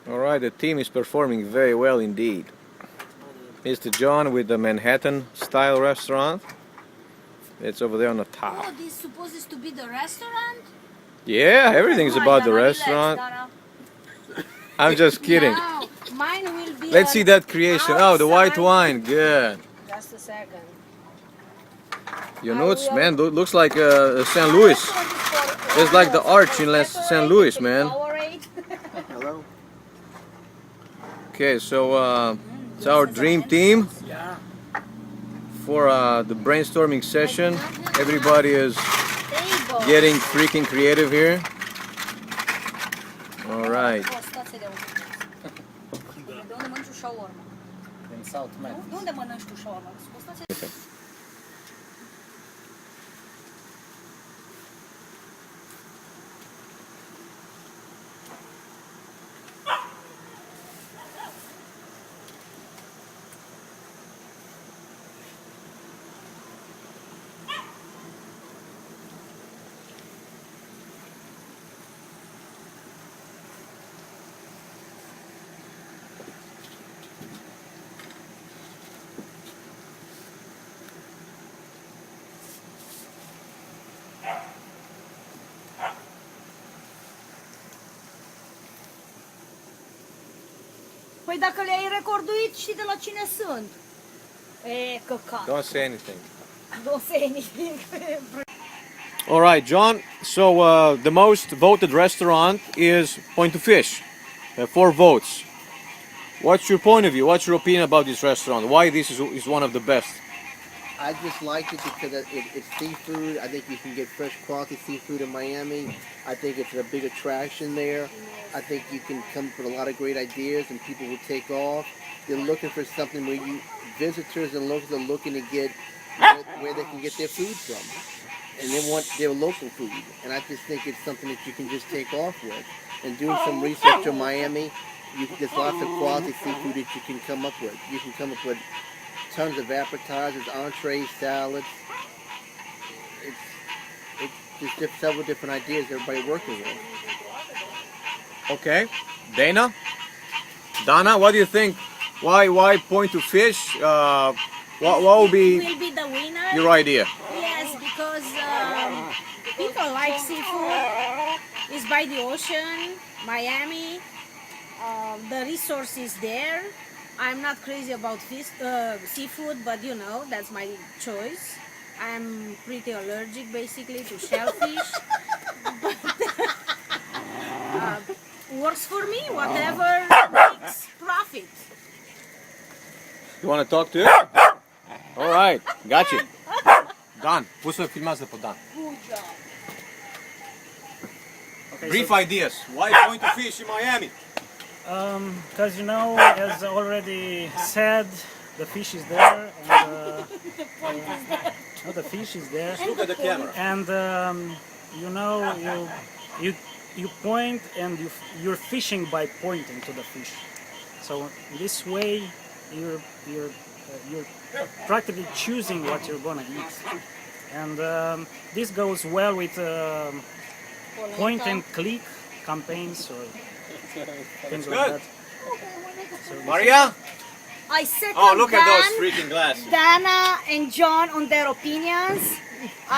All right, the team is performing very well indeed. Mr. John with the Manhattan style restaurant. It's over there on the top. Oh, this supposed to be the restaurant? Yeah, everything's about the Dana, restaurant. relax, I'm just kidding. No, mine will be. Let's see that creation. Oh, the white outside. wine. Good. Just a second. Your notes, man, looks like St. Louis. It's like the arch in St. Louis, man. Hello. Okay, so it's our dream team for the brainstorming session. Everybody is getting freaking creative here. All right. In South Memphis. Păi dacă le-ai recorduit, știi de la cine sunt? E, căcat. Don't say anything. Don't say anything. All right, John. So the most voted restaurant is Point to Fish. 4 votes. What's your point of view? What's your opinion about this restaurant? Why this is one of the best? I just like it because it's seafood. I think you can get fresh quality seafood in Miami. I think it's a big attraction there. I think you can come up with a lot of great ideas and people will take off. They're looking for something where visitors and locals are looking to get where they can get their food from. And they want their local food. And I just think it's something that you can just take off with. And doing some research on Miami, there's lots of quality seafood that you can come up with. You can come up with tons of appetizers, entrees, salads. It's just several different ideas everybody working with. Okay, Dana, what do you think? Why Point to Fish? What will be the winner? your idea? Yes, because people like seafood. It's by the ocean, Miami. The resource is there. I'm not crazy about seafood, but you know, that's my choice. I'm pretty allergic basically to shellfish. But works for me, whatever makes profit. You want to talk to him? All right, got you. Dan, pus să filmează pe Dan. Okay, Brief ideas. Why Point to Fish in Miami? Because you know, as already said, the fish is there, and the fish is there, Look at the camera. and you know, you point and you're fishing by pointing to the fish. So this way, you're practically choosing what you're gonna eat, and this goes well with point and click campaigns or things like good. that. So Maria? I second Oh, look at those freaking glasses. Dana and John on their opinions.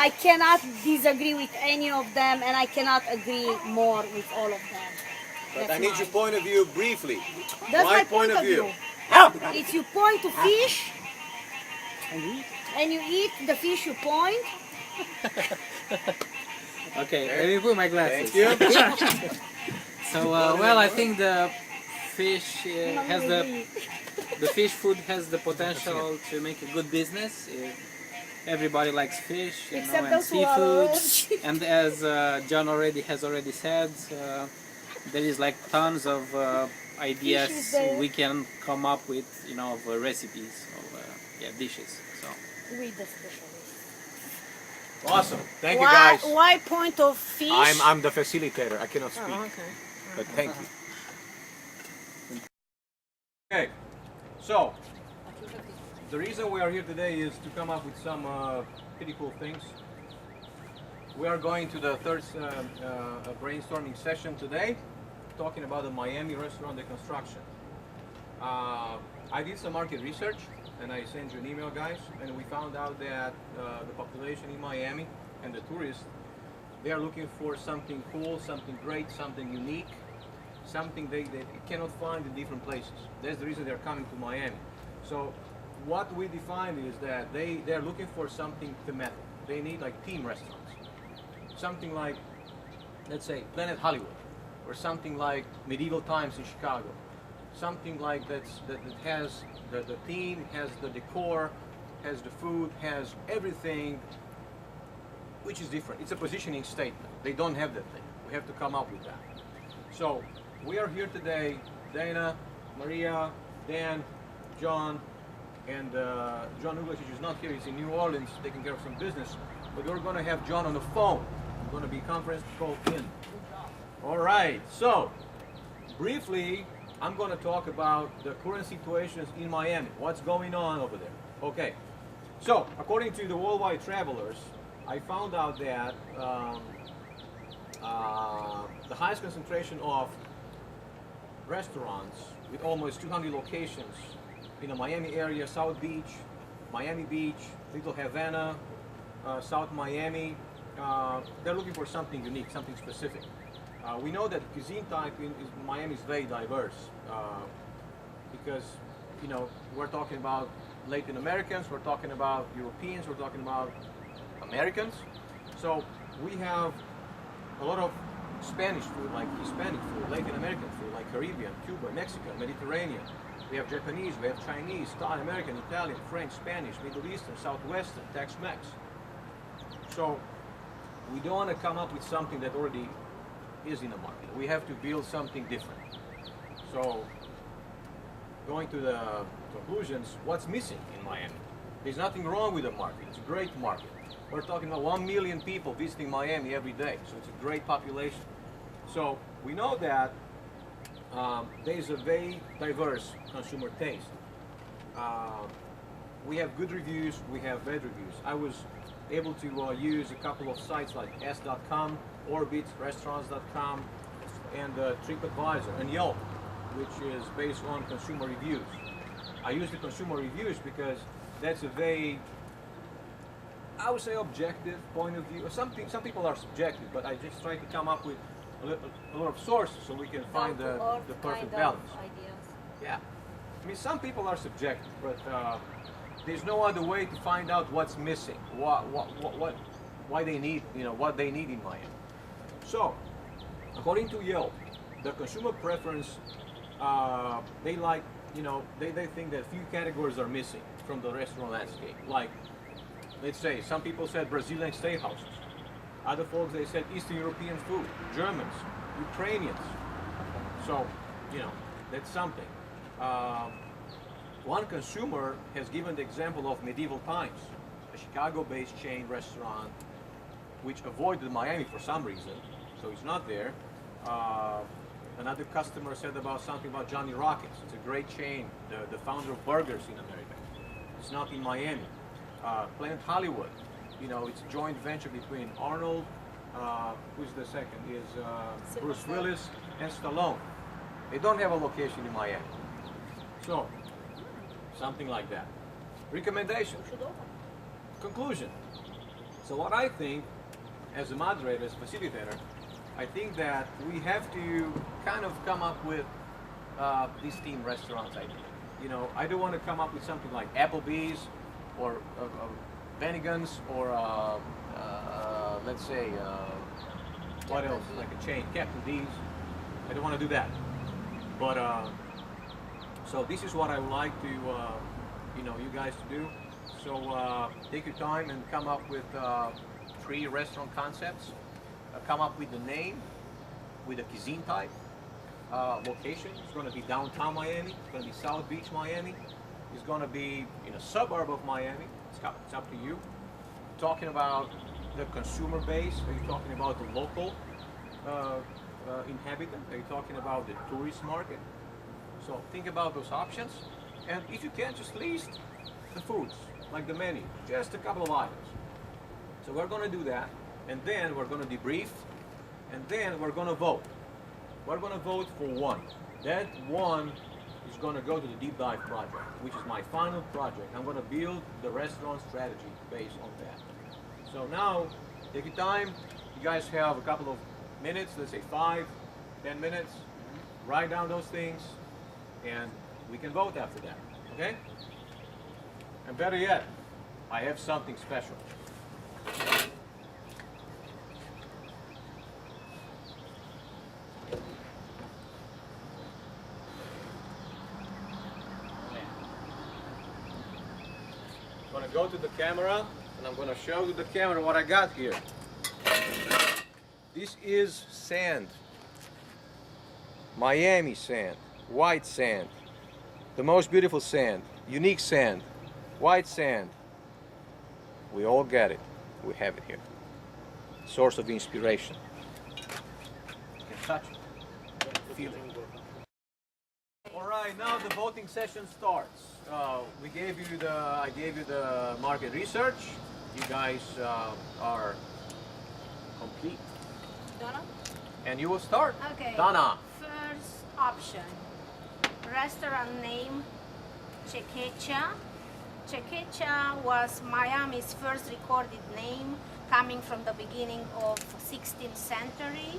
I cannot disagree with any of them, and I cannot agree more with all of them. But That's I need mine. your point of view briefly. That's My my point of view. If you point to fish and eat. and you eat the fish you point, Okay, let me put my glasses. Thank you. So, well, I think the fish has the fish food has the potential to make a good business. Everybody likes fish, you know, Except and those who are seafood. And as John has already said, there is like tons of ideas we can come up with, you know, of recipes of dishes. So. with the specialist. Awesome. Thank you guys. Why point of fish? I'm the facilitator. I cannot speak. Oh, okay. But thank you. Okay, so the reason we are here today is to come up with some pretty cool things. We are going to the third brainstorming session today. talking about the Miami restaurant, the construction. I did some market research, and I sent you an email, guys, and we found out that the population in Miami and the tourists, they are looking for something cool, something great, something unique, something they cannot find in different places. That's the reason they're coming to Miami. So what we define is that they're looking for something thematic. They need like theme restaurants. Something like, let's say, Planet Hollywood, or something like Medieval Times in Chicago. Something like that has the theme, has the decor, has the food, has everything, which is different. It's a positioning statement. They don't have that thing. We have to come up with that. So we are here today, Dana, Maria, Dan, John, and John Uglasic is not here. He's in New Orleans taking care of some business. But we're going to have John on the phone. We're going to be conference call in. All right. So briefly, I'm going to talk about the current situations in Miami. What's going on over there? Okay. So according to the Worldwide Travelers, I found out that the highest concentration of restaurants with almost 200 locations in the Miami area, South Beach, Miami Beach, Little Havana, South Miami, they're looking for something unique, something specific. We know that cuisine type in Miami is very diverse because, you know, we're talking about Latin Americans, we're talking about Europeans, we're talking about Americans. So we have a lot of Spanish food, like Hispanic food, Latin American food, like Caribbean, Cuba, Mexican, Mediterranean. We have Japanese, we have Chinese, Thai, American, Italian, French, Spanish, Middle Eastern, Southwestern, Tex-Mex. So we don't want to come up with something that already is in the market. We have to build something different. So going to the conclusions, what's missing in Miami? There's nothing wrong with the market. It's a great market. We're talking about 1 million people visiting Miami every day, so it's a great population. So we know that there's a very diverse consumer taste. We have good reviews, we have bad reviews. I was able to use a couple of sites like S.com, Orbit, Restaurants.com, and TripAdvisor, and Yelp, which is based on consumer reviews. I use the consumer reviews because that's a very, I would say, objective point of view. Some people are subjective, but I just try to come up with a lot of sources so we can find the perfect balance. Yeah, I mean, some people are subjective, but there's no other way to find out what's missing, why they need, you know, what they need in Miami. So, according to Yelp, the consumer preference, they like, you know, they think that few categories are missing from the restaurant landscape. Like, let's say, some people said Brazilian steakhouses. Other folks, they said Eastern European food, Germans, Ukrainians. So, you know, that's something. One consumer has given the example of Medieval Times, a Chicago-based chain restaurant which avoided Miami for some reason, so it's not there. Another customer said about something about Johnny Rockets. It's a great chain, the founder of burgers in America. It's not in Miami. Planet Hollywood, you know, it's a joint venture between Arnold, who's the second, is Bruce Willis and Stallone. They don't have a location in Miami. So, something like that. Recommendation. Conclusion. So what I think, as a moderator, as a facilitator, I think that we have to kind of come up with these theme restaurants idea. You know, I don't want to come up with something like Applebee's or Bennigan's or let's say what else, like a chain, Captain D's. I don't want to do that. But so this is what I would like to you know, you guys to do. So take your time and come up with 3 restaurant concepts. Come up with the name, with the cuisine type, location. It's going to be downtown Miami. It's going to be South Beach, Miami. It's going to be in a suburb of Miami. It's up to you. Talking about the consumer base. Are you talking about the local inhabitant? Are you talking about the tourist market? So think about those options. And if you can, just list the foods, like the menu, just a couple of items. So we're going to do that. And then we're going to debrief. And then we're going to vote. we're going to vote for one. That one is going to go to the deep dive project, which is my final project. I'm going to build the restaurant strategy based on that. So now, take your time. You guys have a couple of minutes, let's say 5, 10 minutes. Write down those things, and we can vote after that, okay? And better yet, I have something special. I'm gonna go to the camera, and I'm gonna show to the camera what I got here. This is sand. Miami sand, white sand, the most beautiful sand, unique sand, white sand. We all get it. We have it here. Source of inspiration. You can touch it. Feel it. All right, now the voting session starts. I gave you the market research. You guys are complete. Donna? And you will start. Okay. Donna. First option. Restaurant name Chequecha. Chequecha was Miami's first recorded name, coming from the beginning of 16th century.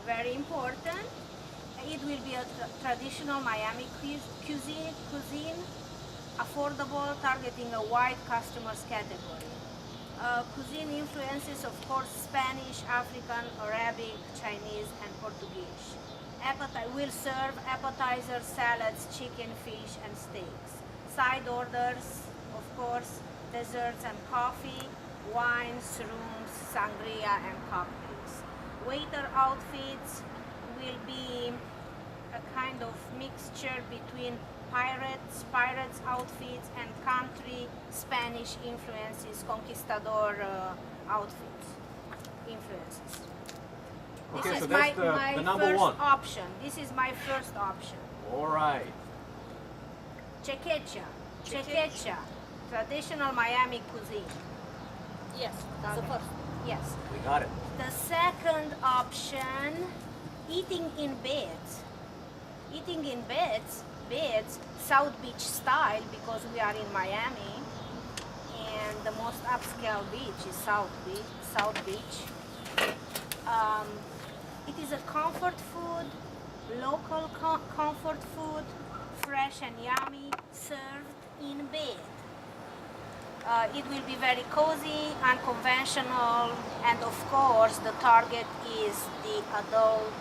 Very important. It will be a traditional Miami cuisine, affordable, targeting a wide customers category. Cuisine influences, of course, Spanish, African, Arabic, Chinese, and Portuguese. Will serve appetizers, salads, chicken, fish, and steaks. Side orders, of course, desserts and coffee, wines, rooms, sangria, and cocktails. Waiter outfits will be a kind of mixture between pirates outfits and country Spanish influences, conquistador outfits influences. Okay, This so is that's my the number first one. option. This is my first option. All right. Chequecha. Chequecha. Traditional Miami cuisine. Yes, that's the first. Yes. We got it. The second option, eating in beds. Eating in beds, South Beach style, because we are in Miami, and the most upscale beach is South Beach. It is a comfort food, local comfort food, fresh and yummy, served in bed. It will be very cozy, unconventional, and of course the target is the adult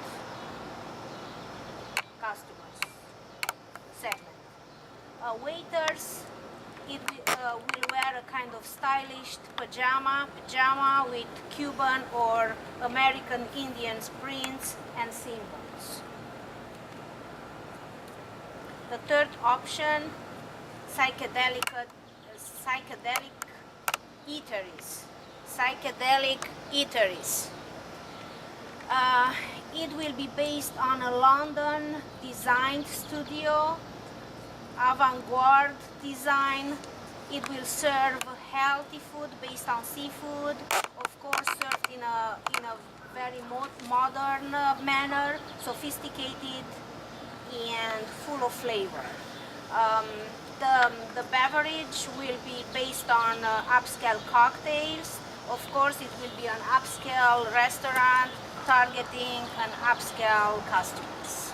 customers segment. Waiters, will wear a kind of stylish pajama with Cuban or American Indian prints and symbols. The third option, psychedelic eateries. Psychedelic eateries. It will be based on a London designed studio, avant-garde design. It will serve healthy food based on seafood, of course served in a very modern manner, sophisticated and full of flavor. The beverage will be based on upscale cocktails. Of course, it will be an upscale restaurant targeting an upscale customers.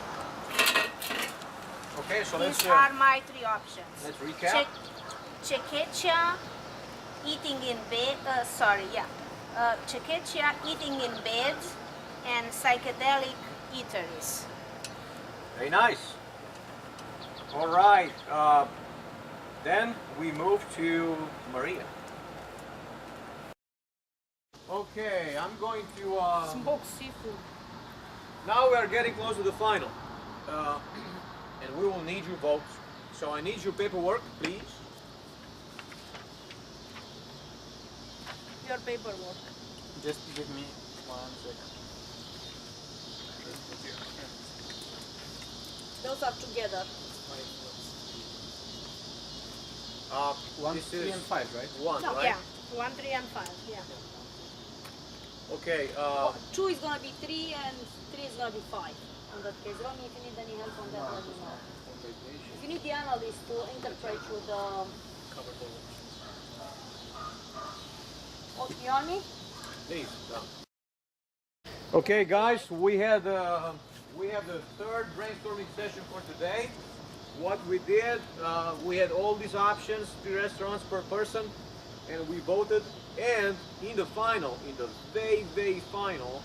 Okay, so These are my three options. let's recap. Chequecha, eating in bed. Chequecha, eating in bed, and psychedelic eateries. Very nice. All right. Then we move to Maria. Okay, I'm going to. Smoked seafood. Now we are getting close to the final, and we will need your votes. So I need your paperwork, please. Your paperwork. Just give me 1 second. Those are together. 1, This 3, is and 5, right? one, No, right? yeah, 1, 3, and 5. Yeah. Okay. 2 is gonna be 3 and 3 is gonna be 5. on that case. Ronnie, if you need any help on that, let me know. If you need the analyst to interpret you the... Oh, you on me? Please. Okay, guys, we have the third brainstorming session for today. What we did, we had all these options, 3 restaurants per person, and we voted. And in the final, in the very final,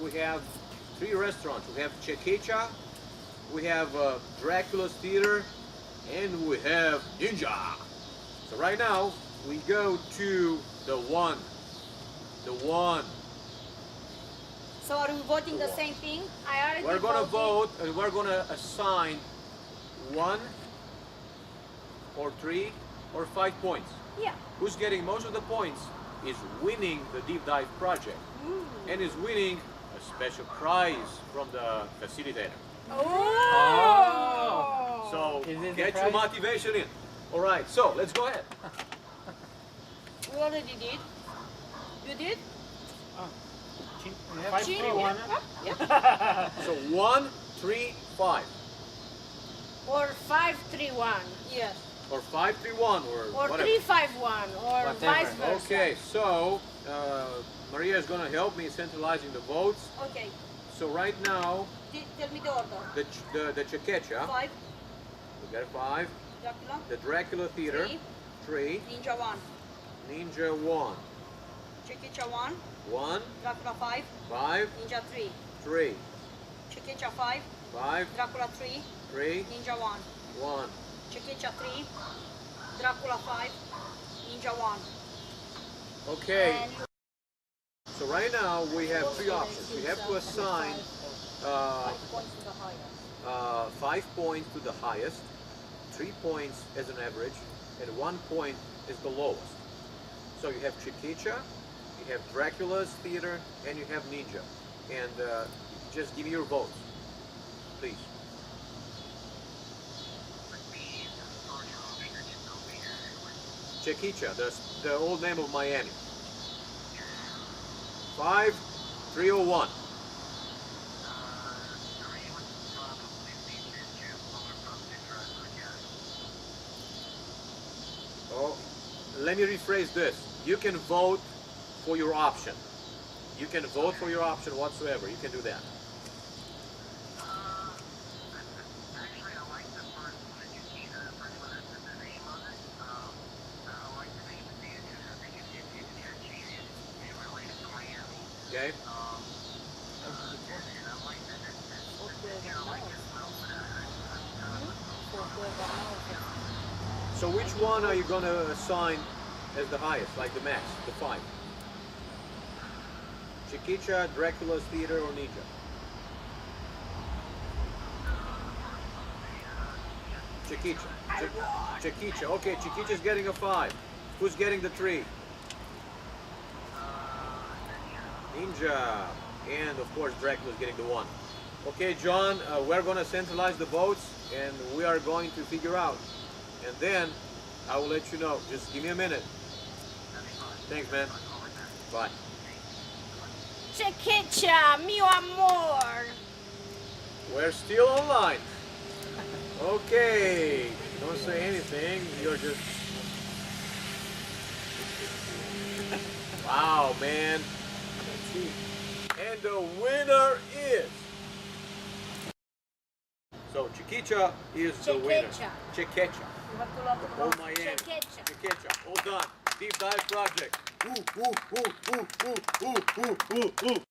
we have 3 restaurants. We have Chekecha, we have Dracula's Theater, and we have Ninja. So right now, we go to the one. So are we voting the same thing? I already We're gonna voted. vote and we're gonna assign 1 or 3 or 5 points. Yeah. Who's getting most of the points is winning the deep dive project and is winning a special prize from the facilitator. Oh! So Is this the get your prize? motivation in. All right, so let's go ahead. We already did. You did? 5, 3, 1. So 1, 3, 5, Or 5-3-1. Yes. or 5, 3, 1, or Or whatever. 3-5-1. Or Whatever. vice versa. Okay, so Maria is gonna help me centralizing the votes. Okay. So right now, Tell me the order. the Chekecha, 5, we got 5. Dracula, The Dracula Theater, 3. Ninja 1, Ninja 1. Chekecha 1, 1, Dracula 5, 5, Ninja 3, 3. Chekecha 5, 5, Dracula 3, 3, Ninja 1, 1. Chekecha 3, Dracula 5, Ninja 1. Okay, And you so right now we have 3 options. We have to assign 5 points to the highest. 5 points to the highest, 3 points as an average, and 1 point is the lowest. So you have Chekecha, you have Dracula's Theater, and you have Ninja. And just give me your votes, please. Chekecha, the old name of Miami. 5, 3, or 1. Oh, let me rephrase this. You can vote for your option. You can vote for your option whatsoever. You can do that. Okay? So which one are you going to assign as the highest, like the max, the 5? Chekecha, Dracula's Theater, or Ninja? Chekecha. Chekecha. Okay, Chekecha's getting a 5. Who's getting the 3? Ninja. And of course Dracula's getting the 1. Okay, John, we're going to centralize the votes and we are going to figure out. And then I will let you know. Just give me a minute. Thanks, man. Bye. Chekecha, mio amor. We're still online. Okay. Don't say anything. You're just... Wow, man. And the winner is... So, Chekecha is the winner. Chekecha. you have to learn to Oh, pronounce Miami. Chekecha. Chekecha. All done. Deep dive project. Ooh, ooh, ooh, ooh, ooh, ooh, ooh, ooh, ooh.